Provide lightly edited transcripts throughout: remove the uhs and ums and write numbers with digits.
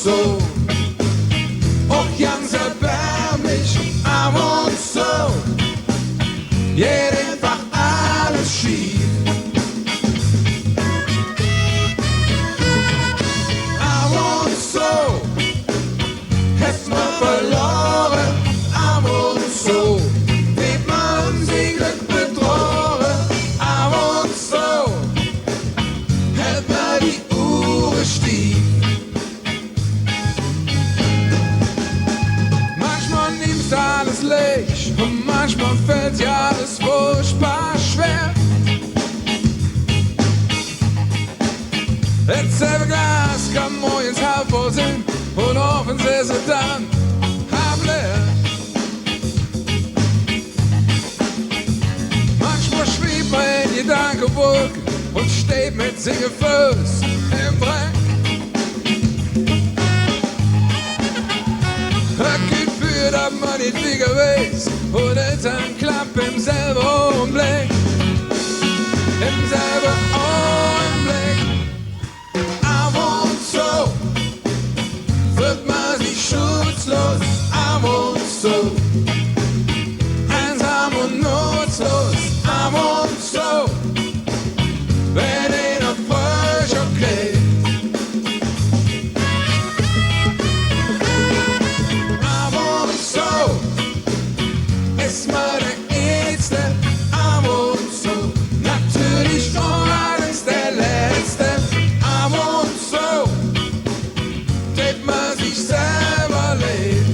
So, och ganz erbärmlich, I want so, geht einfach alles schief. I want so, hätt's mal verloren, I want so, wird man sie Glück bedrohen, I want so, hätt mal die Uhr stief. Alles leicht und manchmal fällt ja alles furchtbar schwer. Dasselbe Glas kann morgens halb voll sein und hoffen sie es dann halb leer. Manchmal schwebt man in Gedankenwolken und steht mit Singefuß im Dreck. Dat man niet wie geweest, und het dann klappt im selben Augenblick. Im selben Augenblick. I want so, wird man sich schutzlos. I want so, einsam und nutzlos. I want so, wenn ich noch frisch okay. Ist mal der Erste, I want so, natürlich alles der Letzte, I want so, tät man sich selber lebt.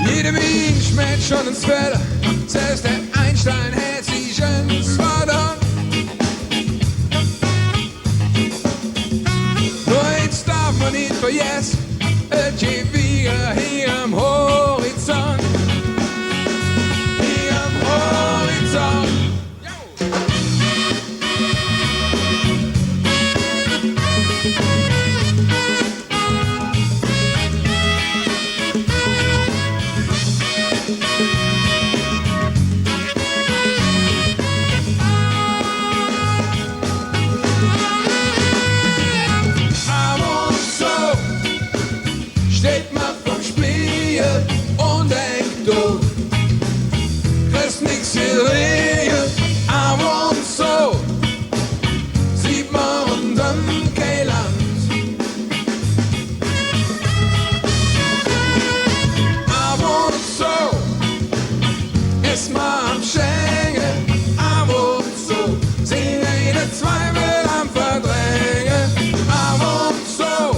Jeder Mensch schmeckt schon ins Wetter, selbst der Einstein hält sich ins Verdammt. Nur eins darf man nicht vergessen, het geht wieder hier am Horizont. Hier am Horizont. Steht man vom Spiegel und denkt, du kriegst nix geregelt. I want so, sieht man unterm Keiland. I want so, ist man am Schenken. I want so, sehen jede Zweifel am Verdrängen. I want so,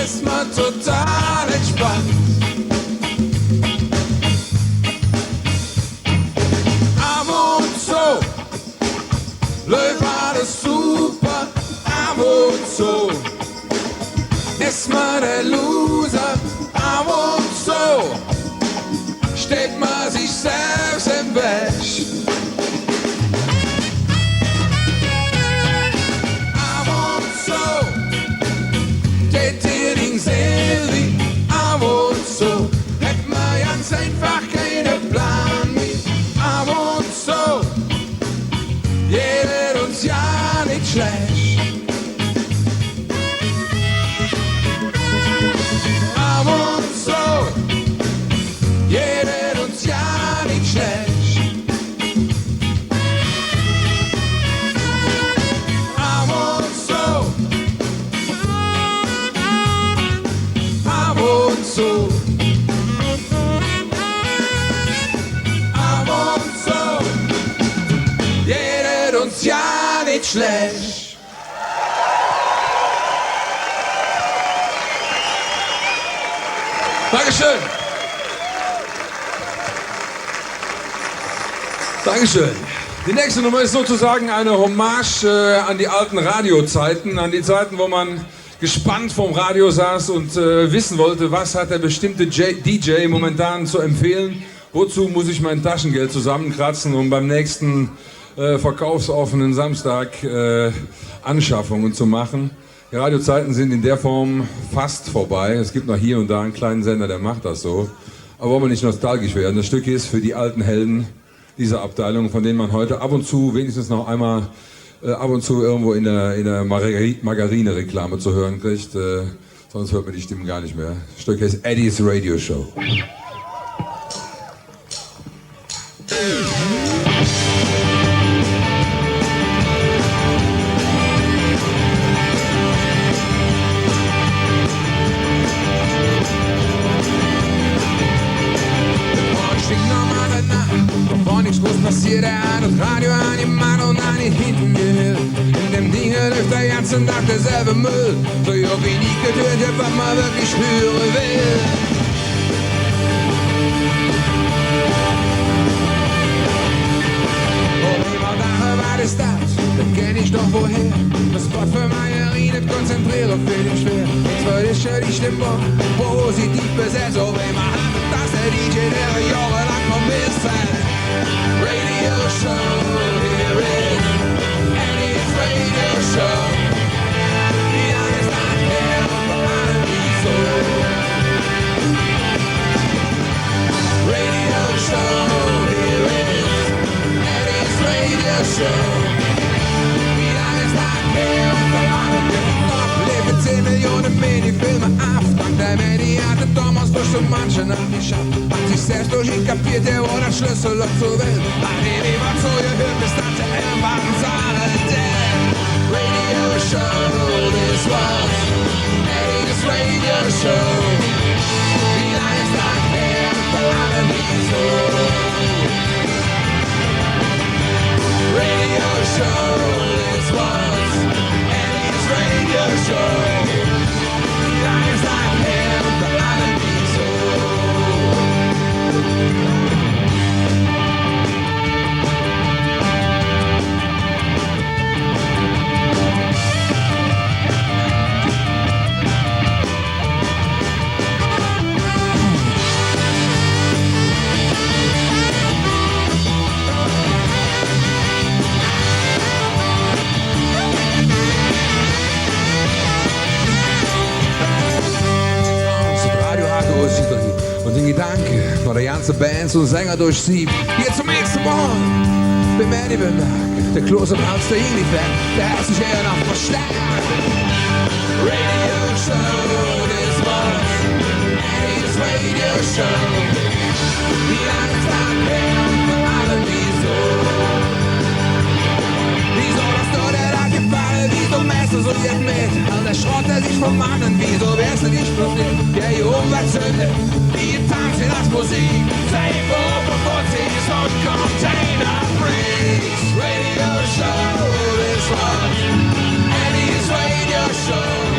ist man total entspannt. I want so, läuft alles super. I want so, ist man der Loser. I want so, steht man sich selbst im Weg. I want so, Silvi, I want so, hätt man ganz einfach keinen Plan mehr. I want so, jeder uns ja nicht schlecht. I want so, jeder uns ja nicht schlecht. I want so, so, I want so, jeder uns ja nicht schlecht. Dankeschön. Dankeschön. Die nächste Nummer ist sozusagen eine Hommage an die alten Radiozeiten, an die Zeiten, wo man gespannt vorm Radio saß und wissen wollte, was hat der bestimmte DJ momentan zu empfehlen, wozu muss ich mein Taschengeld zusammenkratzen, um beim nächsten verkaufsoffenen Samstag Anschaffungen zu machen. Die Radiozeiten sind in der Form fast vorbei. Es gibt noch hier und da einen kleinen Sender, der macht das so. Aber wollen wir nicht nostalgisch werden. Das Stück ist für die alten Helden dieser Abteilung, von denen man heute ab und zu, wenigstens noch einmal, ab und zu irgendwo in der Margarine-Reklame zu hören kriegt. Sonst hört man die Stimmen gar nicht mehr. Das Stück heißt Eddie's Radio Show. Passiert, er hat das Radio angemacht und an ihn hinten gehört. In dem Ding läuft der ganze Tag derselbe Müll. So ich hab ihn nie getötet, was man wirklich hören will. Und immer dachte, was ist das? Das kenn ich doch woher. Das Spot für Margarine, konzentriert auf den schwer. Jetzt wird ich schon die Stimme positiv besetzt. Oh, immer hat das der DJ, der jahrelang vermisst hat. Radio show, here is Eddie's radio show. The eyes not here behind me soul. Radio show, here is Eddie's radio show. The eyes not here behind me soul. Lebe 10 Millionen Minifilme ab. Dank der Eddie hatte Thomas durch so manche Nacht geschafft. Hat sich selbst durch ihn kapiert, der war der Schlüssel zur Welt. Baby war so gehört, bis Tante irgendwann sagte, Radio Show, this was Eddie's Radio Show. Die Lines not here behind me soul. Radio Show, this was Eddie's Radio Show. Die Lines not here behind me soul. Und den Gedanke, noch der ganze Band und Sänger durchsiebt. Hier zum nächsten Mal, beim Eddie Benberg, der Kloß und Hans, der Indie-Fan, der hat sich eher noch verstärkt. Radio Show, this was Eddie's Radio Show. Die Angst mehr für alle, wieso? Wieso hast du dir da gefallen? Wieso messst du so jetzt mit? All der Schrott, der sich vom Mannen, wieso wärst du nicht lustig? Der hier oben was zündet, die tanzen das Musik. Safe over 40s und Container Freaks. Radio Show, this was Eddie's Radio Show.